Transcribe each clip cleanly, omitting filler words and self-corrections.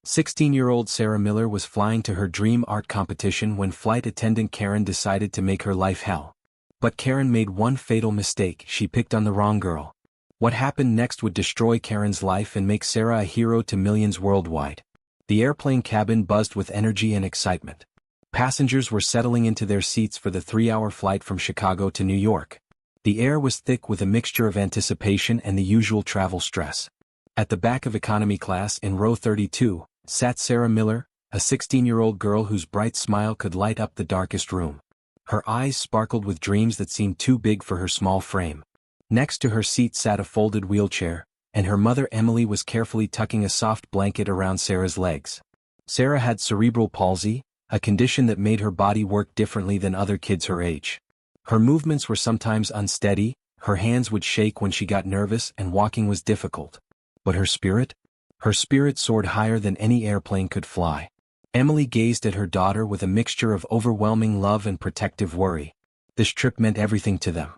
16-year-old Sarah Miller was flying to her dream art competition when flight attendant Karen decided to make her life hell. But Karen made one fatal mistake: she picked on the wrong girl. What happened next would destroy Karen's life and make Sarah a hero to millions worldwide. The airplane cabin buzzed with energy and excitement. Passengers were settling into their seats for the 3-hour flight from Chicago to New York. The air was thick with a mixture of anticipation and the usual travel stress. At the back of economy class in row 32, sat Sarah Miller, a 16-year-old girl whose bright smile could light up the darkest room. Her eyes sparkled with dreams that seemed too big for her small frame. Next to her seat sat a folded wheelchair, and her mother Emily was carefully tucking a soft blanket around Sarah's legs. Sarah had cerebral palsy, a condition that made her body work differently than other kids her age. Her movements were sometimes unsteady, her hands would shake when she got nervous, and walking was difficult. But her spirit? Her spirit soared higher than any airplane could fly. Emily gazed at her daughter with a mixture of overwhelming love and protective worry. This trip meant everything to them.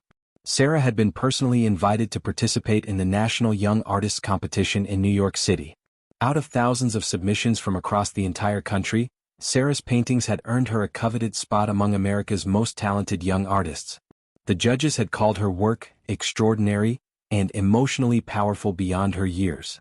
Sarah had been personally invited to participate in the National Young Artists Competition in New York City. Out of thousands of submissions from across the entire country, Sarah's paintings had earned her a coveted spot among America's most talented young artists. The judges had called her work extraordinary and emotionally powerful beyond her years.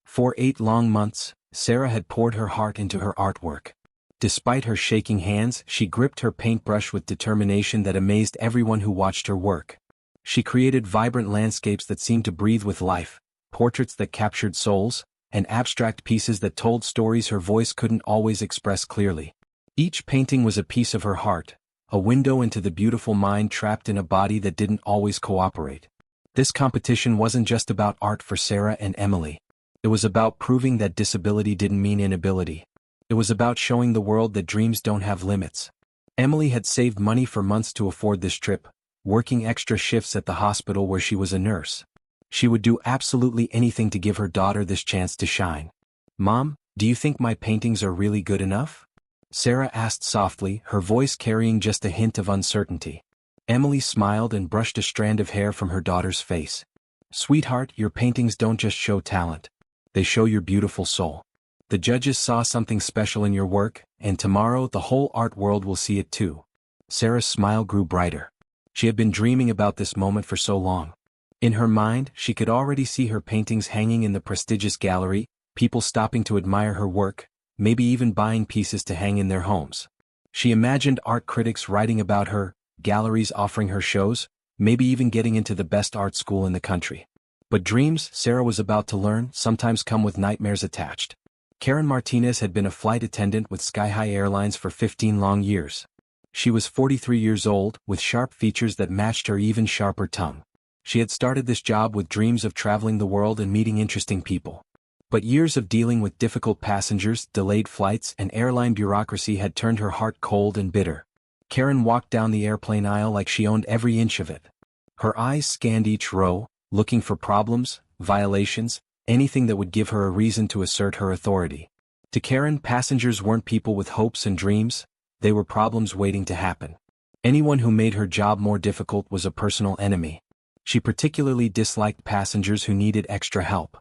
For 8 long months, Sarah had poured her heart into her artwork. Despite her shaking hands, she gripped her paintbrush with determination that amazed everyone who watched her work. She created vibrant landscapes that seemed to breathe with life, portraits that captured souls, and abstract pieces that told stories her voice couldn't always express clearly. Each painting was a piece of her heart, a window into the beautiful mind trapped in a body that didn't always cooperate. This competition wasn't just about art for Sarah and Emily. It was about proving that disability didn't mean inability. It was about showing the world that dreams don't have limits. Emily had saved money for months to afford this trip, working extra shifts at the hospital where she was a nurse. She would do absolutely anything to give her daughter this chance to shine. "Mom, do you think my paintings are really good enough?" Sarah asked softly, her voice carrying just a hint of uncertainty. Emily smiled and brushed a strand of hair from her daughter's face. "Sweetheart, your paintings don't just show talent. They show your beautiful soul. The judges saw something special in your work, and tomorrow the whole art world will see it too." Sarah's smile grew brighter. She had been dreaming about this moment for so long. In her mind, she could already see her paintings hanging in the prestigious gallery, people stopping to admire her work, maybe even buying pieces to hang in their homes. She imagined art critics writing about her, galleries offering her shows, maybe even getting into the best art school in the country. But dreams, Sarah was about to learn, sometimes come with nightmares attached. Karen Martinez had been a flight attendant with Sky High Airlines for 15 long years. She was 43 years old, with sharp features that matched her even sharper tongue. She had started this job with dreams of traveling the world and meeting interesting people. But years of dealing with difficult passengers, delayed flights, and airline bureaucracy had turned her heart cold and bitter. Karen walked down the airplane aisle like she owned every inch of it. Her eyes scanned each row, looking for problems, violations, anything that would give her a reason to assert her authority. To Karen, passengers weren't people with hopes and dreams, they were problems waiting to happen. Anyone who made her job more difficult was a personal enemy. She particularly disliked passengers who needed extra help.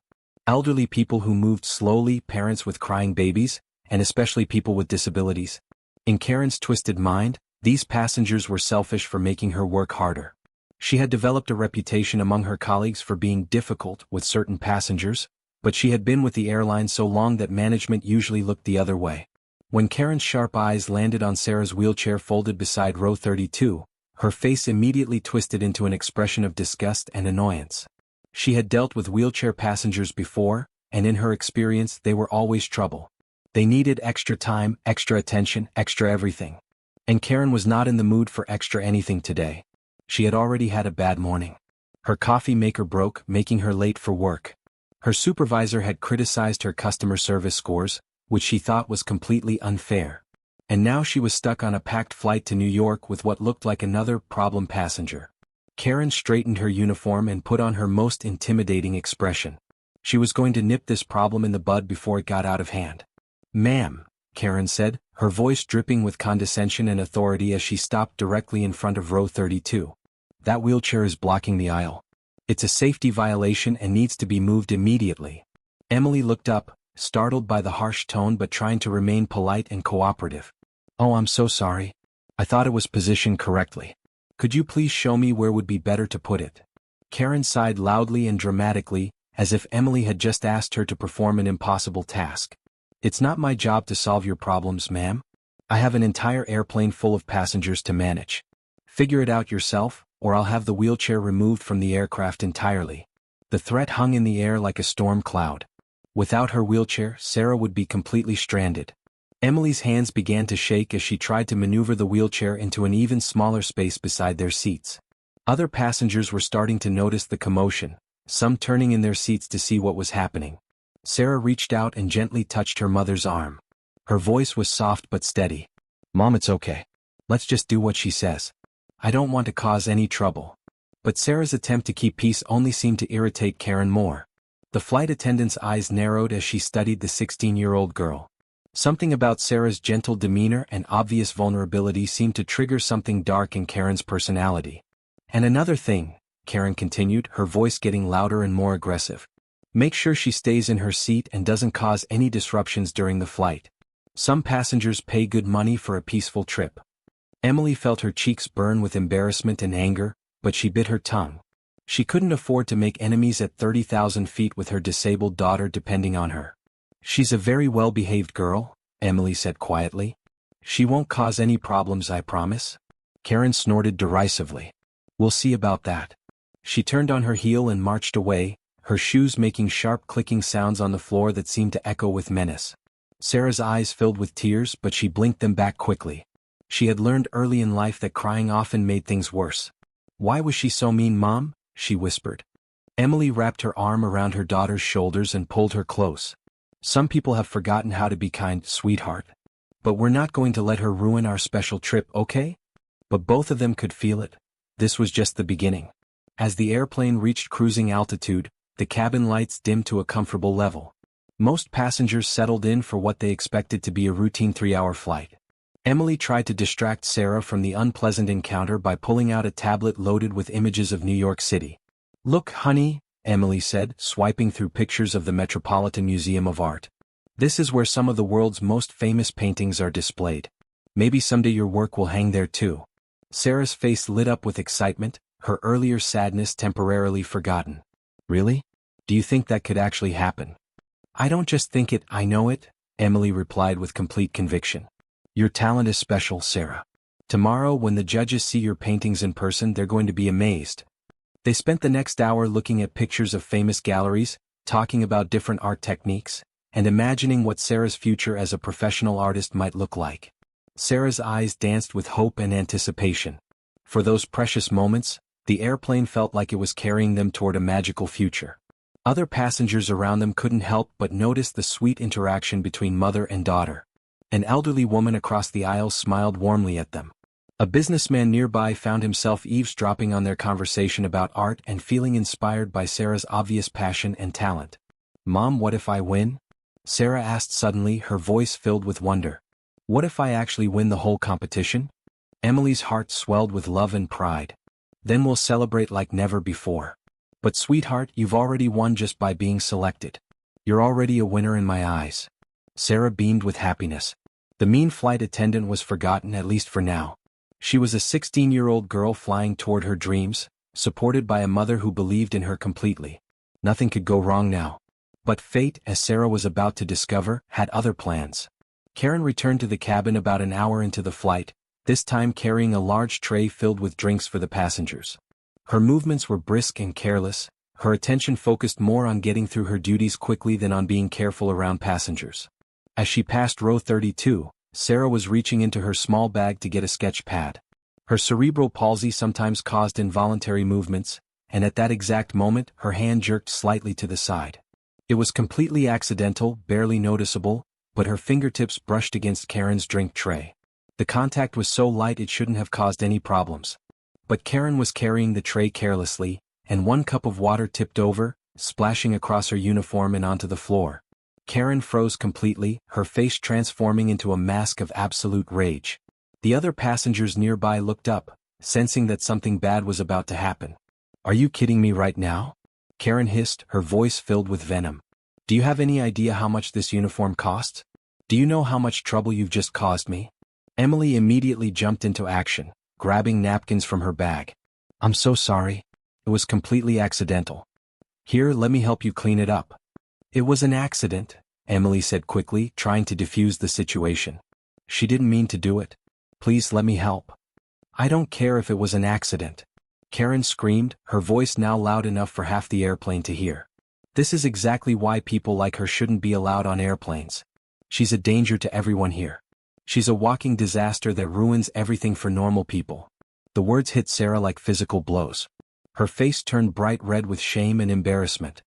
Elderly people who moved slowly, parents with crying babies, and especially people with disabilities. In Karen's twisted mind, these passengers were selfish for making her work harder. She had developed a reputation among her colleagues for being difficult with certain passengers, but she had been with the airline so long that management usually looked the other way. When Karen's sharp eyes landed on Sarah's wheelchair folded beside row 32, her face immediately twisted into an expression of disgust and annoyance. She had dealt with wheelchair passengers before, and in her experience they were always trouble. They needed extra time, extra attention, extra everything. And Karen was not in the mood for extra anything today. She had already had a bad morning. Her coffee maker broke, making her late for work. Her supervisor had criticized her customer service scores, which she thought was completely unfair. And now she was stuck on a packed flight to New York with what looked like another problem passenger. Karen straightened her uniform and put on her most intimidating expression. She was going to nip this problem in the bud before it got out of hand. "Ma'am," Karen said, her voice dripping with condescension and authority as she stopped directly in front of row 32. "That wheelchair is blocking the aisle. It's a safety violation and needs to be moved immediately." Emily looked up, startled by the harsh tone but trying to remain polite and cooperative. "Oh, I'm so sorry. I thought it was positioned correctly. Could you please show me where would be better to put it?" Karen sighed loudly and dramatically, as if Emily had just asked her to perform an impossible task. "It's not my job to solve your problems, ma'am. I have an entire airplane full of passengers to manage. Figure it out yourself, or I'll have the wheelchair removed from the aircraft entirely." The threat hung in the air like a storm cloud. Without her wheelchair, Sarah would be completely stranded. Emily's hands began to shake as she tried to maneuver the wheelchair into an even smaller space beside their seats. Other passengers were starting to notice the commotion, some turning in their seats to see what was happening. Sarah reached out and gently touched her mother's arm. Her voice was soft but steady. "Mom, it's okay. Let's just do what she says. I don't want to cause any trouble." But Sarah's attempt to keep peace only seemed to irritate Karen more. The flight attendant's eyes narrowed as she studied the 16-year-old girl. Something about Sarah's gentle demeanor and obvious vulnerability seemed to trigger something dark in Karen's personality. "And another thing," Karen continued, her voice getting louder and more aggressive. "Make sure she stays in her seat and doesn't cause any disruptions during the flight. Some passengers pay good money for a peaceful trip." Emily felt her cheeks burn with embarrassment and anger, but she bit her tongue. She couldn't afford to make enemies at 30,000 feet with her disabled daughter depending on her. "She's a very well-behaved girl," Emily said quietly. "She won't cause any problems, I promise." Karen snorted derisively. "We'll see about that." She turned on her heel and marched away, her shoes making sharp clicking sounds on the floor that seemed to echo with menace. Sarah's eyes filled with tears, but she blinked them back quickly. She had learned early in life that crying often made things worse. "Why was she so mean, Mom?" she whispered. Emily wrapped her arm around her daughter's shoulders and pulled her close. "Some people have forgotten how to be kind, sweetheart. But we're not going to let her ruin our special trip, okay?" But both of them could feel it. This was just the beginning. As the airplane reached cruising altitude, the cabin lights dimmed to a comfortable level. Most passengers settled in for what they expected to be a routine 3-hour flight. Emily tried to distract Sarah from the unpleasant encounter by pulling out a tablet loaded with images of New York City. "Look, honey," Emily said, swiping through pictures of the Metropolitan Museum of Art. "This is where some of the world's most famous paintings are displayed. Maybe someday your work will hang there too." Sarah's face lit up with excitement, her earlier sadness temporarily forgotten. "Really? Do you think that could actually happen?" "I don't just think it, I know it," Emily replied with complete conviction. "Your talent is special, Sarah. Tomorrow when the judges see your paintings in person, they're going to be amazed." They spent the next hour looking at pictures of famous galleries, talking about different art techniques, and imagining what Sarah's future as a professional artist might look like. Sarah's eyes danced with hope and anticipation. For those precious moments, the airplane felt like it was carrying them toward a magical future. Other passengers around them couldn't help but notice the sweet interaction between mother and daughter. An elderly woman across the aisle smiled warmly at them. A businessman nearby found himself eavesdropping on their conversation about art and feeling inspired by Sarah's obvious passion and talent. "Mom, what if I win?" Sarah asked suddenly, her voice filled with wonder. "What if I actually win the whole competition?" Emily's heart swelled with love and pride. "Then we'll celebrate like never before." "But sweetheart, you've already won just by being selected. You're already a winner in my eyes." Sarah beamed with happiness. The mean flight attendant was forgotten, at least for now. She was a 16-year-old girl flying toward her dreams, supported by a mother who believed in her completely. Nothing could go wrong now. But fate, as Sarah was about to discover, had other plans. Karen returned to the cabin about an hour into the flight, this time carrying a large tray filled with drinks for the passengers. Her movements were brisk and careless, her attention focused more on getting through her duties quickly than on being careful around passengers. As she passed row 32, Sarah was reaching into her small bag to get a sketch pad. Her cerebral palsy sometimes caused involuntary movements, and at that exact moment her hand jerked slightly to the side. It was completely accidental, barely noticeable, but her fingertips brushed against Karen's drink tray. The contact was so light it shouldn't have caused any problems. But Karen was carrying the tray carelessly, and one cup of water tipped over, splashing across her uniform and onto the floor. Karen froze completely, her face transforming into a mask of absolute rage. The other passengers nearby looked up, sensing that something bad was about to happen. "Are you kidding me right now?" Karen hissed, her voice filled with venom. Do you have any idea how much this uniform costs? Do you know how much trouble you've just caused me? Emily immediately jumped into action, grabbing napkins from her bag. I'm so sorry. It was completely accidental. Here, let me help you clean it up. It was an accident, Emily said quickly, trying to defuse the situation. She didn't mean to do it. Please let me help. I don't care if it was an accident. Karen screamed, her voice now loud enough for half the airplane to hear. This is exactly why people like her shouldn't be allowed on airplanes. She's a danger to everyone here. She's a walking disaster that ruins everything for normal people. The words hit Sarah like physical blows. Her face turned bright red with shame and embarrassment.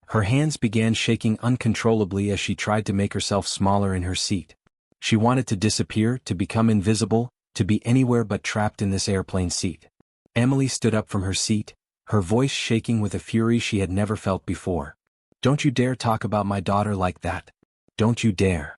Her hands began shaking uncontrollably as she tried to make herself smaller in her seat. She wanted to disappear, to become invisible, to be anywhere but trapped in this airplane seat. Emily stood up from her seat, her voice shaking with a fury she had never felt before. Don't you dare talk about my daughter like that. Don't you dare.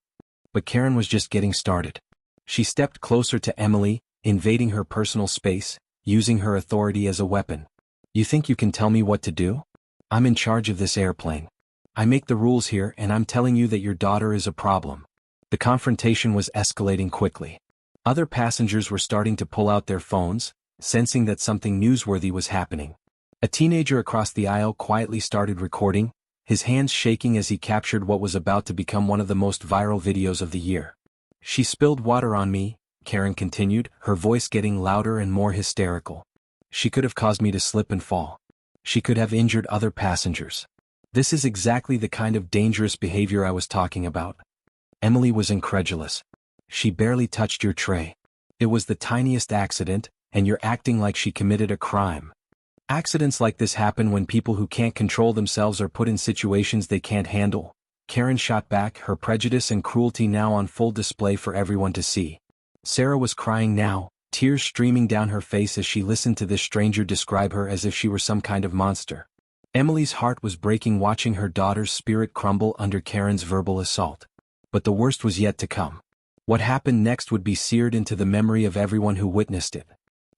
But Karen was just getting started. She stepped closer to Emily, invading her personal space, using her authority as a weapon. You think you can tell me what to do? I'm in charge of this airplane. I make the rules here, and I'm telling you that your daughter is a problem. The confrontation was escalating quickly. Other passengers were starting to pull out their phones, sensing that something newsworthy was happening. A teenager across the aisle quietly started recording, his hands shaking as he captured what was about to become one of the most viral videos of the year. She spilled water on me, Karen continued, her voice getting louder and more hysterical. She could have caused me to slip and fall. She could have injured other passengers. This is exactly the kind of dangerous behavior I was talking about. Emily was incredulous. She barely touched your tray. It was the tiniest accident, and you're acting like she committed a crime. Accidents like this happen when people who can't control themselves are put in situations they can't handle. Karen shot back, her prejudice and cruelty now on full display for everyone to see. Sarah was crying now, tears streaming down her face as she listened to this stranger describe her as if she were some kind of monster. Emily's heart was breaking watching her daughter's spirit crumble under Karen's verbal assault. But the worst was yet to come. What happened next would be seared into the memory of everyone who witnessed it.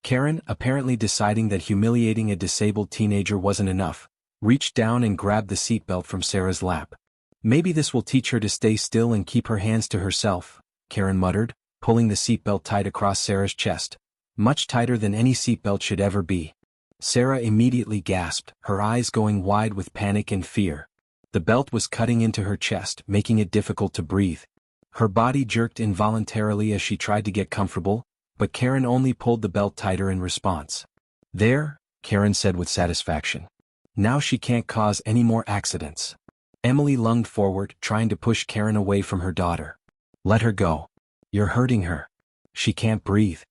Karen, apparently deciding that humiliating a disabled teenager wasn't enough, reached down and grabbed the seatbelt from Sarah's lap. Maybe this will teach her to stay still and keep her hands to herself, Karen muttered, pulling the seatbelt tight across Sarah's chest. Much tighter than any seatbelt should ever be. Sarah immediately gasped, her eyes going wide with panic and fear. The belt was cutting into her chest, making it difficult to breathe. Her body jerked involuntarily as she tried to get comfortable, but Karen only pulled the belt tighter in response. There, Karen said with satisfaction. Now she can't cause any more accidents. Emily lunged forward, trying to push Karen away from her daughter. Let her go. You're hurting her. She can't breathe.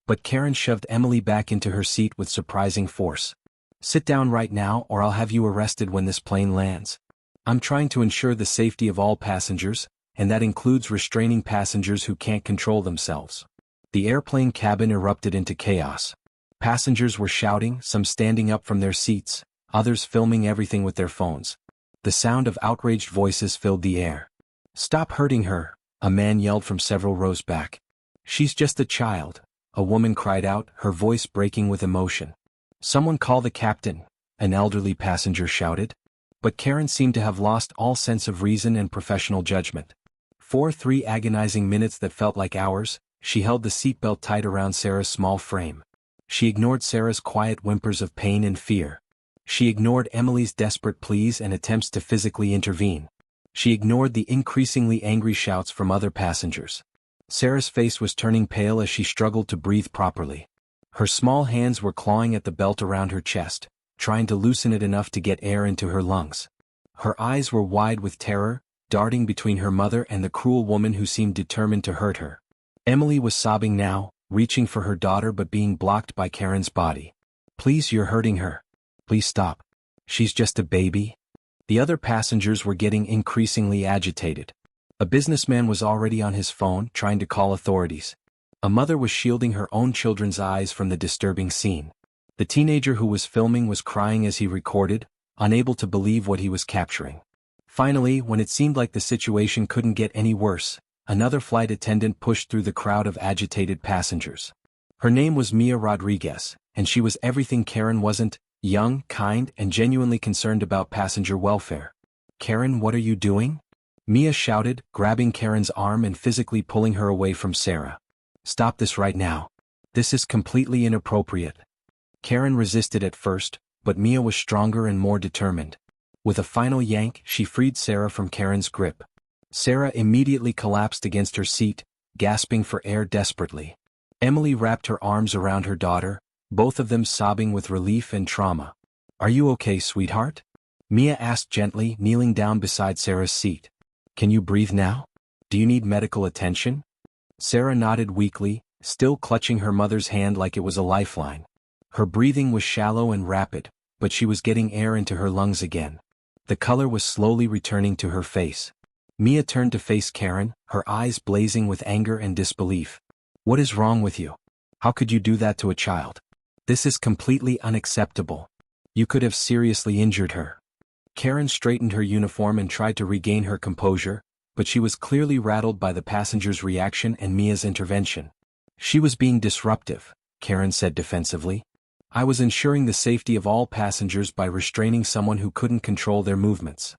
But Karen shoved Emily back into her seat with surprising force. Sit down right now or I'll have you arrested when this plane lands. I'm trying to ensure the safety of all passengers, and that includes restraining passengers who can't control themselves. The airplane cabin erupted into chaos. Passengers were shouting, some standing up from their seats, others filming everything with their phones. The sound of outraged voices filled the air. Stop hurting her, a man yelled from several rows back. She's just a child, a woman cried out, her voice breaking with emotion. Someone call the captain, an elderly passenger shouted. But Karen seemed to have lost all sense of reason and professional judgment. For 3 agonizing minutes that felt like hours, she held the seatbelt tight around Sarah's small frame. She ignored Sarah's quiet whimpers of pain and fear. She ignored Emily's desperate pleas and attempts to physically intervene. She ignored the increasingly angry shouts from other passengers. Sarah's face was turning pale as she struggled to breathe properly. Her small hands were clawing at the belt around her chest, trying to loosen it enough to get air into her lungs. Her eyes were wide with terror, darting between her mother and the cruel woman who seemed determined to hurt her. Emily was sobbing now, reaching for her daughter but being blocked by Karen's body. Please, you're hurting her. Please stop. She's just a baby. The other passengers were getting increasingly agitated. A businessman was already on his phone, trying to call authorities. A mother was shielding her own children's eyes from the disturbing scene. The teenager who was filming was crying as he recorded, unable to believe what he was capturing. Finally, when it seemed like the situation couldn't get any worse, another flight attendant pushed through the crowd of agitated passengers. Her name was Mia Rodriguez, and she was everything Karen wasn't: young, kind, and genuinely concerned about passenger welfare. Karen, what are you doing? Mia shouted, grabbing Karen's arm and physically pulling her away from Sarah. Stop this right now. This is completely inappropriate. Karen resisted at first, but Mia was stronger and more determined. With a final yank, she freed Sarah from Karen's grip. Sarah immediately collapsed against her seat, gasping for air desperately. Emily wrapped her arms around her daughter, both of them sobbing with relief and trauma. Are you okay, sweetheart? Mia asked gently, kneeling down beside Sarah's seat. Can you breathe now? Do you need medical attention? Sarah nodded weakly, still clutching her mother's hand like it was a lifeline. Her breathing was shallow and rapid, but she was getting air into her lungs again. The color was slowly returning to her face. Mia turned to face Karen, her eyes blazing with anger and disbelief. What is wrong with you? How could you do that to a child? This is completely unacceptable. You could have seriously injured her. Karen straightened her uniform and tried to regain her composure, but she was clearly rattled by the passenger's reaction and Mia's intervention. She was being disruptive, Karen said defensively. I was ensuring the safety of all passengers by restraining someone who couldn't control their movements.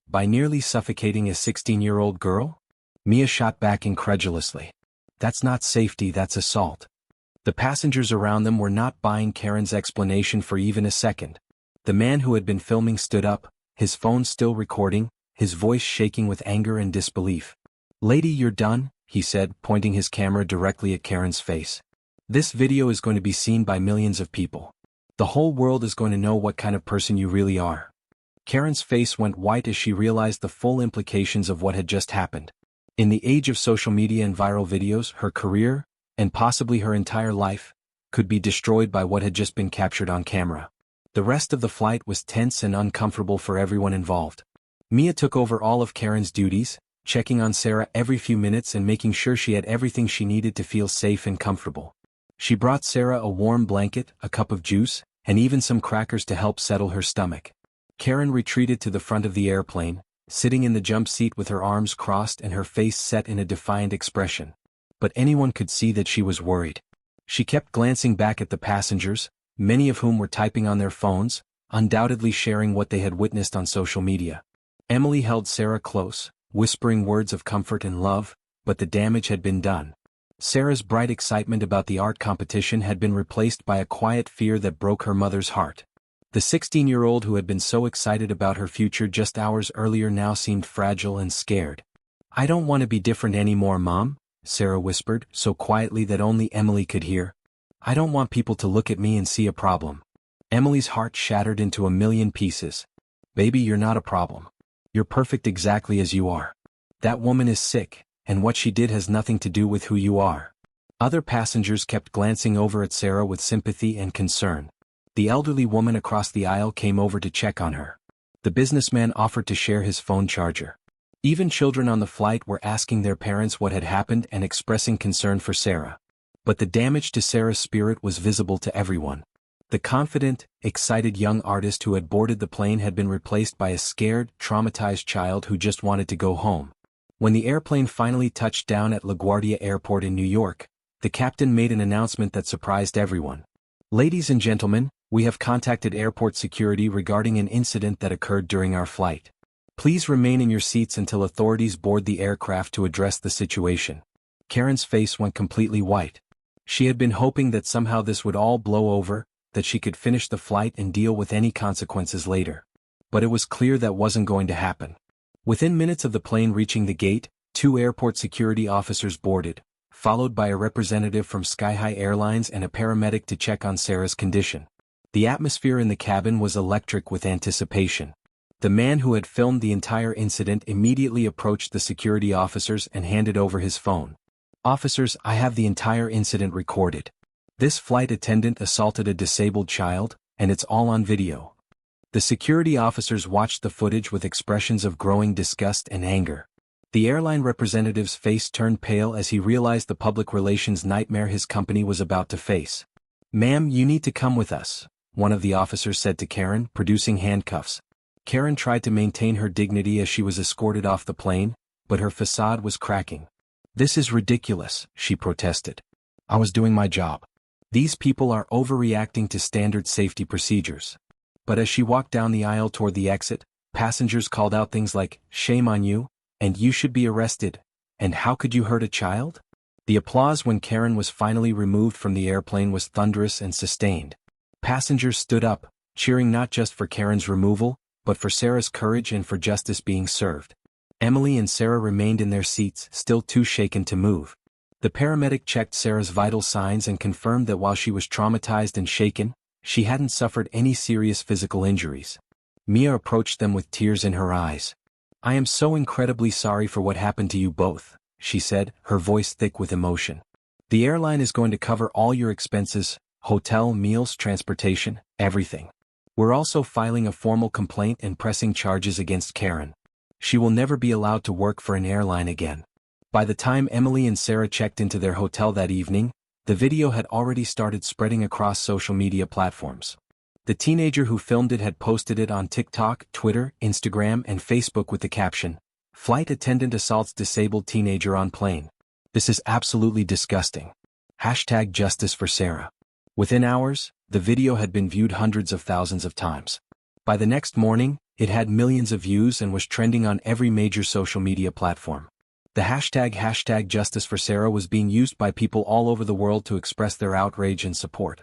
By nearly suffocating a 16-year-old girl? Mia shot back incredulously. That's not safety, that's assault. The passengers around them were not buying Karen's explanation for even a second. The man who had been filming stood up, his phone still recording, his voice shaking with anger and disbelief. Lady, you're done, he said, pointing his camera directly at Karen's face. This video is going to be seen by millions of people. The whole world is going to know what kind of person you really are. Karen's face went white as she realized the full implications of what had just happened. In the age of social media and viral videos, her career, and possibly her entire life, could be destroyed by what had just been captured on camera. The rest of the flight was tense and uncomfortable for everyone involved. Mia took over all of Karen's duties, checking on Sarah every few minutes and making sure she had everything she needed to feel safe and comfortable. She brought Sarah a warm blanket, a cup of juice, and even some crackers to help settle her stomach. Karen retreated to the front of the airplane, sitting in the jump seat with her arms crossed and her face set in a defiant expression. But anyone could see that she was worried. She kept glancing back at the passengers, many of whom were typing on their phones, undoubtedly sharing what they had witnessed on social media. Emily held Sarah close, whispering words of comfort and love, but the damage had been done. Sarah's bright excitement about the art competition had been replaced by a quiet fear that broke her mother's heart. The 16-year-old who had been so excited about her future just hours earlier now seemed fragile and scared. I don't want to be different anymore, Mom, Sarah whispered, so quietly that only Emily could hear. I don't want people to look at me and see a problem. Emily's heart shattered into a million pieces. Baby, you're not a problem. You're perfect exactly as you are. That woman is sick, and what she did has nothing to do with who you are. Other passengers kept glancing over at Sarah with sympathy and concern. The elderly woman across the aisle came over to check on her. The businessman offered to share his phone charger. Even children on the flight were asking their parents what had happened and expressing concern for Sarah. But the damage to Sarah's spirit was visible to everyone. The confident, excited young artist who had boarded the plane had been replaced by a scared, traumatized child who just wanted to go home. When the airplane finally touched down at LaGuardia Airport in New York, the captain made an announcement that surprised everyone. Ladies and gentlemen, we have contacted airport security regarding an incident that occurred during our flight. Please remain in your seats until authorities board the aircraft to address the situation. Karen's face went completely white. She had been hoping that somehow this would all blow over, that she could finish the flight and deal with any consequences later. But it was clear that wasn't going to happen. Within minutes of the plane reaching the gate, 2 airport security officers boarded, followed by a representative from Sky High Airlines and a paramedic to check on Sarah's condition. The atmosphere in the cabin was electric with anticipation. The man who had filmed the entire incident immediately approached the security officers and handed over his phone. Officers, I have the entire incident recorded. This flight attendant assaulted a disabled child, and it's all on video. The security officers watched the footage with expressions of growing disgust and anger. The airline representative's face turned pale as he realized the public relations nightmare his company was about to face. Ma'am, you need to come with us, one of the officers said to Karen, producing handcuffs. Karen tried to maintain her dignity as she was escorted off the plane, but her facade was cracking. This is ridiculous, she protested. I was doing my job. These people are overreacting to standard safety procedures. But as she walked down the aisle toward the exit, Passengers called out things like, "Shame on you," and "You should be arrested," and "How could you hurt a child?" The applause when Karen was finally removed from the airplane was thunderous and sustained. Passengers stood up, cheering not just for Karen's removal, but for Sarah's courage and for justice being served. Emily and Sarah remained in their seats, still too shaken to move. The paramedic checked Sarah's vital signs and confirmed that while she was traumatized and shaken, she hadn't suffered any serious physical injuries. Mia approached them with tears in her eyes. "I am so incredibly sorry for what happened to you both," she said, her voice thick with emotion. "The airline is going to cover all your expenses, hotel, meals, transportation, everything. We're also filing a formal complaint and pressing charges against Karen. She will never be allowed to work for an airline again." By the time Emily and Sarah checked into their hotel that evening, the video had already started spreading across social media platforms. The teenager who filmed it had posted it on TikTok, Twitter, Instagram, and Facebook with the caption, "Flight attendant assaults disabled teenager on plane. This is absolutely disgusting. #Justice for Sarah." Within hours, the video had been viewed hundreds of thousands of times. By the next morning, it had millions of views and was trending on every major social media platform. The hashtag Justice for Sarah was being used by people all over the world to express their outrage and support.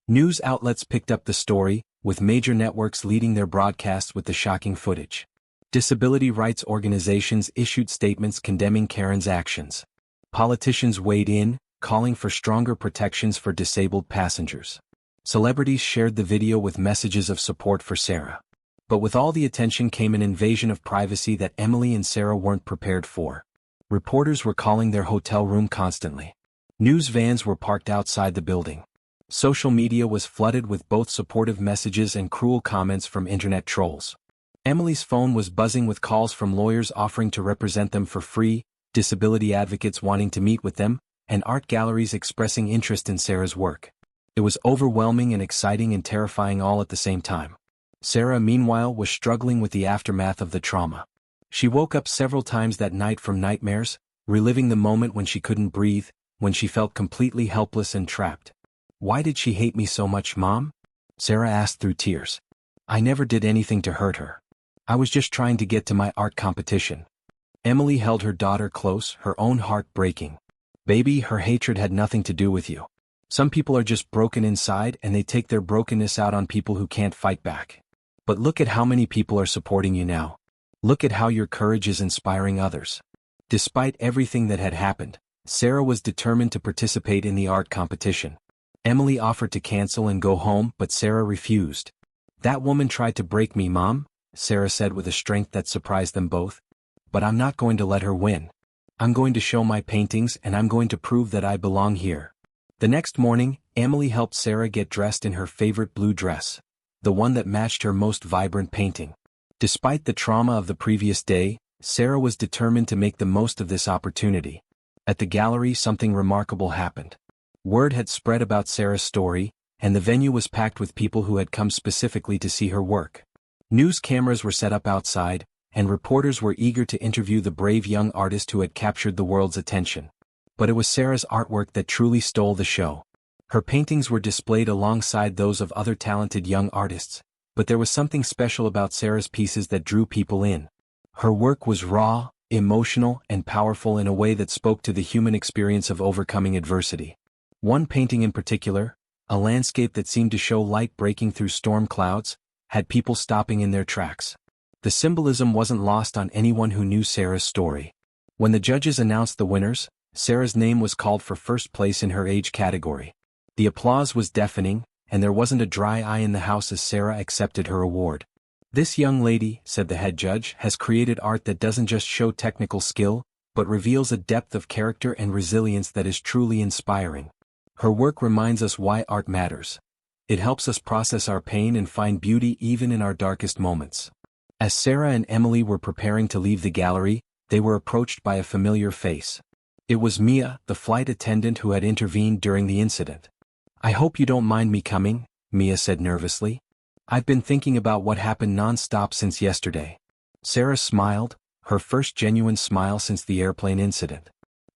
News outlets picked up the story, with major networks leading their broadcasts with the shocking footage. Disability rights organizations issued statements condemning Karen's actions. Politicians weighed in, calling for stronger protections for disabled passengers. Celebrities shared the video with messages of support for Sarah. But with all the attention came an invasion of privacy that Emily and Sarah weren't prepared for. Reporters were calling their hotel room constantly. News vans were parked outside the building. Social media was flooded with both supportive messages and cruel comments from internet trolls. Emily's phone was buzzing with calls from lawyers offering to represent them for free, disability advocates wanting to meet with them, and art galleries expressing interest in Sarah's work. It was overwhelming and exciting and terrifying all at the same time. Sarah, meanwhile, was struggling with the aftermath of the trauma. She woke up several times that night from nightmares, reliving the moment when she couldn't breathe, when she felt completely helpless and trapped. "Why did she hate me so much, Mom?" Sarah asked through tears. "I never did anything to hurt her. I was just trying to get to my art competition." Emily held her daughter close, her own heart breaking. "Baby, her hatred had nothing to do with you. Some people are just broken inside and they take their brokenness out on people who can't fight back. But look at how many people are supporting you now. Look at how your courage is inspiring others." Despite everything that had happened, Sarah was determined to participate in the art competition. Emily offered to cancel and go home, but Sarah refused. "That woman tried to break me, Mom," Sarah said with a strength that surprised them both. "But I'm not going to let her win. I'm going to show my paintings and I'm going to prove that I belong here." The next morning, Emily helped Sarah get dressed in her favorite blue dress, the one that matched her most vibrant painting. Despite the trauma of the previous day, Sarah was determined to make the most of this opportunity. At the gallery, something remarkable happened. Word had spread about Sarah's story, and the venue was packed with people who had come specifically to see her work. News cameras were set up outside, and reporters were eager to interview the brave young artist who had captured the world's attention. But it was Sarah's artwork that truly stole the show. Her paintings were displayed alongside those of other talented young artists, but there was something special about Sarah's pieces that drew people in. Her work was raw, emotional, and powerful in a way that spoke to the human experience of overcoming adversity. One painting in particular, a landscape that seemed to show light breaking through storm clouds, had people stopping in their tracks. The symbolism wasn't lost on anyone who knew Sarah's story. When the judges announced the winners, Sarah's name was called for first place in her age category. The applause was deafening, and there wasn't a dry eye in the house as Sarah accepted her award. "This young lady," said the head judge, "has created art that doesn't just show technical skill, but reveals a depth of character and resilience that is truly inspiring. Her work reminds us why art matters. It helps us process our pain and find beauty even in our darkest moments." As Sarah and Emily were preparing to leave the gallery, they were approached by a familiar face. It was Mia, the flight attendant who had intervened during the incident. "I hope you don't mind me coming," Mia said nervously. "I've been thinking about what happened non-stop since yesterday." Sarah smiled, her first genuine smile since the airplane incident.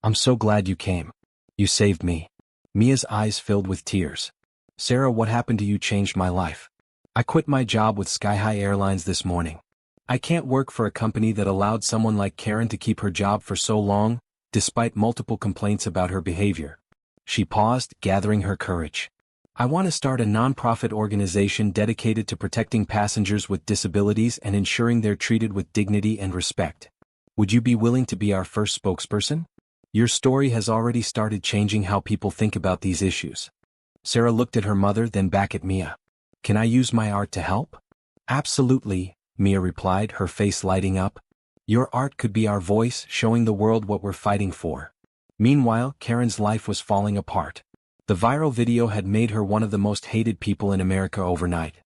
"I'm so glad you came. You saved me." Mia's eyes filled with tears. "Sarah, what happened to you changed my life. I quit my job with Sky High Airlines this morning. I can't work for a company that allowed someone like Karen to keep her job for so long, despite multiple complaints about her behavior. She paused, gathering her courage. I want to start a nonprofit organization dedicated to protecting passengers with disabilities and ensuring they're treated with dignity and respect. Would you be willing to be our first spokesperson? Your story has already started changing how people think about these issues. Sarah looked at her mother, then back at Mia. Can I use my art to help? Absolutely, Mia replied, her face lighting up. Your art could be our voice, showing the world what we're fighting for. Meanwhile, Karen's life was falling apart. The viral video had made her one of the most hated people in America overnight.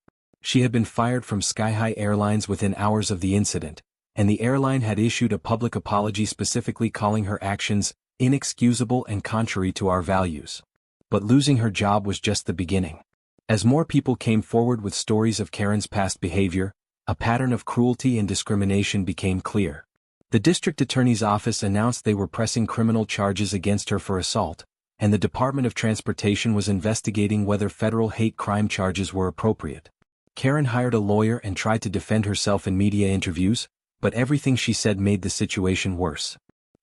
She had been fired from Sky High Airlines within hours of the incident, and the airline had issued a public apology specifically calling her actions inexcusable and contrary to our values. But losing her job was just the beginning. As more people came forward with stories of Karen's past behavior, a pattern of cruelty and discrimination became clear. The district attorney's office announced they were pressing criminal charges against her for assault, and the Department of Transportation was investigating whether federal hate crime charges were appropriate. Karen hired a lawyer and tried to defend herself in media interviews, but everything she said made the situation worse.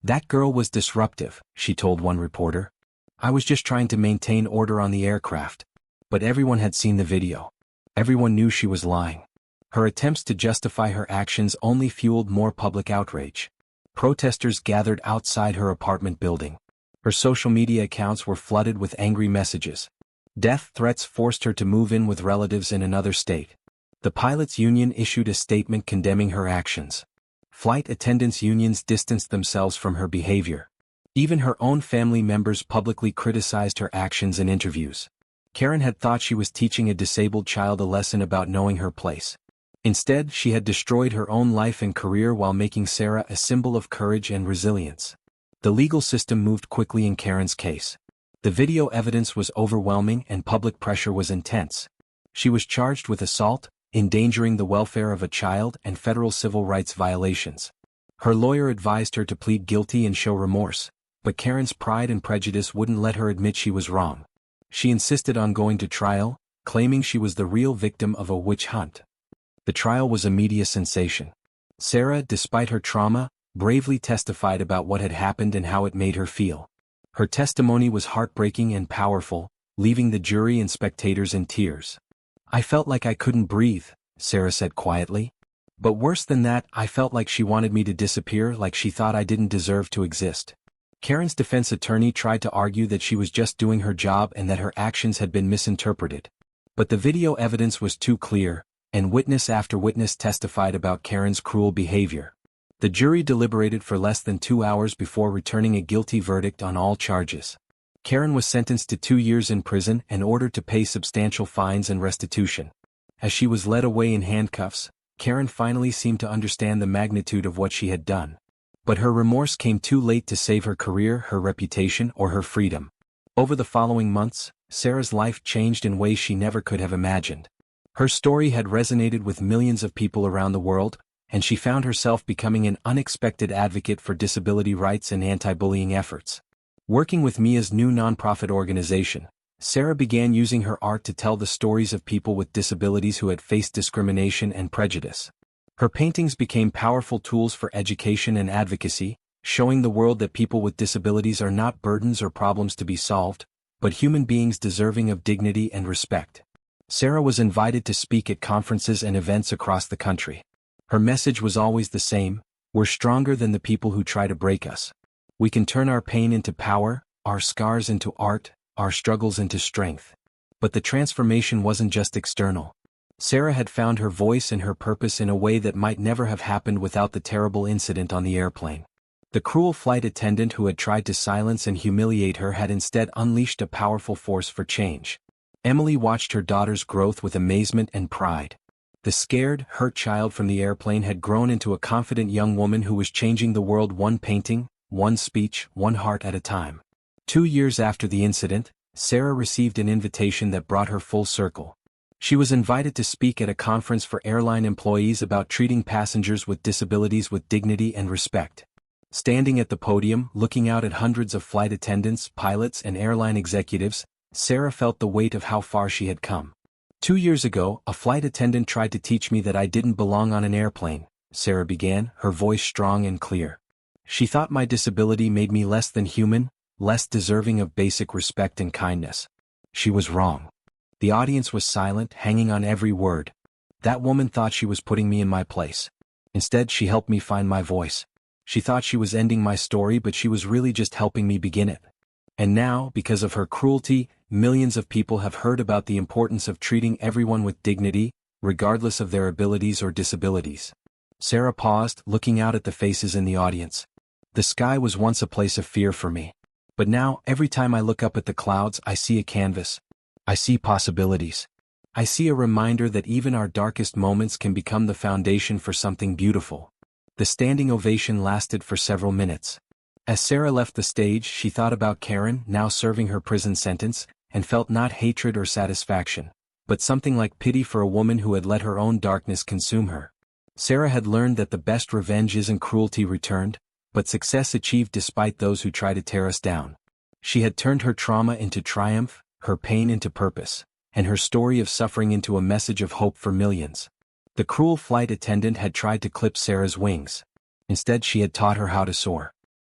That girl was disruptive, she told one reporter. I was just trying to maintain order on the aircraft. But everyone had seen the video. Everyone knew she was lying. Her attempts to justify her actions only fueled more public outrage. Protesters gathered outside her apartment building. Her social media accounts were flooded with angry messages. Death threats forced her to move in with relatives in another state. The pilots' union issued a statement condemning her actions. Flight attendants' unions distanced themselves from her behavior. Even her own family members publicly criticized her actions in interviews. Karen had thought she was teaching a disabled child a lesson about knowing her place. Instead, she had destroyed her own life and career while making Sarah a symbol of courage and resilience. The legal system moved quickly in Karen's case. The video evidence was overwhelming and public pressure was intense. She was charged with assault, endangering the welfare of a child, and federal civil rights violations. Her lawyer advised her to plead guilty and show remorse, but Karen's pride and prejudice wouldn't let her admit she was wrong. She insisted on going to trial, claiming she was the real victim of a witch hunt. The trial was a media sensation. Sarah, despite her trauma, bravely testified about what had happened and how it made her feel. Her testimony was heartbreaking and powerful, leaving the jury and spectators in tears. I felt like I couldn't breathe, Sarah said quietly. But worse than that, I felt like she wanted me to disappear, like she thought I didn't deserve to exist. Karen's defense attorney tried to argue that she was just doing her job and that her actions had been misinterpreted. But the video evidence was too clear, and witness after witness testified about Karen's cruel behavior. The jury deliberated for less than 2 hours before returning a guilty verdict on all charges. Karen was sentenced to 2 years in prison and ordered to pay substantial fines and restitution. As she was led away in handcuffs, Karen finally seemed to understand the magnitude of what she had done. But her remorse came too late to save her career, her reputation, or her freedom. Over the following months, Sarah's life changed in ways she never could have imagined. Her story had resonated with millions of people around the world, and she found herself becoming an unexpected advocate for disability rights and anti-bullying efforts. Working with Mia's new nonprofit organization, Sarah began using her art to tell the stories of people with disabilities who had faced discrimination and prejudice. Her paintings became powerful tools for education and advocacy, showing the world that people with disabilities are not burdens or problems to be solved, but human beings deserving of dignity and respect. Sarah was invited to speak at conferences and events across the country. Her message was always the same: we're stronger than the people who try to break us. We can turn our pain into power, our scars into art, our struggles into strength. But the transformation wasn't just external. Sarah had found her voice and her purpose in a way that might never have happened without the terrible incident on the airplane. The cruel flight attendant who had tried to silence and humiliate her had instead unleashed a powerful force for change. Emily watched her daughter's growth with amazement and pride. The scared, hurt child from the airplane had grown into a confident young woman who was changing the world one painting, one speech, one heart at a time. 2 years after the incident, Sarah received an invitation that brought her full circle. She was invited to speak at a conference for airline employees about treating passengers with disabilities with dignity and respect. Standing at the podium, looking out at hundreds of flight attendants, pilots, and airline executives, Sarah felt the weight of how far she had come. 2 years ago, a flight attendant tried to teach me that I didn't belong on an airplane, Sarah began, her voice strong and clear. She thought my disability made me less than human, less deserving of basic respect and kindness. She was wrong. The audience was silent, hanging on every word. That woman thought she was putting me in my place. Instead, she helped me find my voice. She thought she was ending my story, but she was really just helping me begin it. And now, because of her cruelty, millions of people have heard about the importance of treating everyone with dignity, regardless of their abilities or disabilities. Sarah paused, looking out at the faces in the audience. The sky was once a place of fear for me. But now, every time I look up at the clouds, I see a canvas. I see possibilities. I see a reminder that even our darkest moments can become the foundation for something beautiful. The standing ovation lasted for several minutes. As Sarah left the stage, she thought about Karen, now serving her prison sentence, and felt not hatred or satisfaction, but something like pity for a woman who had let her own darkness consume her. Sarah had learned that the best revenge isn't cruelty returned, but success achieved despite those who try to tear us down. She had turned her trauma into triumph, her pain into purpose, and her story of suffering into a message of hope for millions. The cruel flight attendant had tried to clip Sarah's wings. Instead, she had taught her how to soar.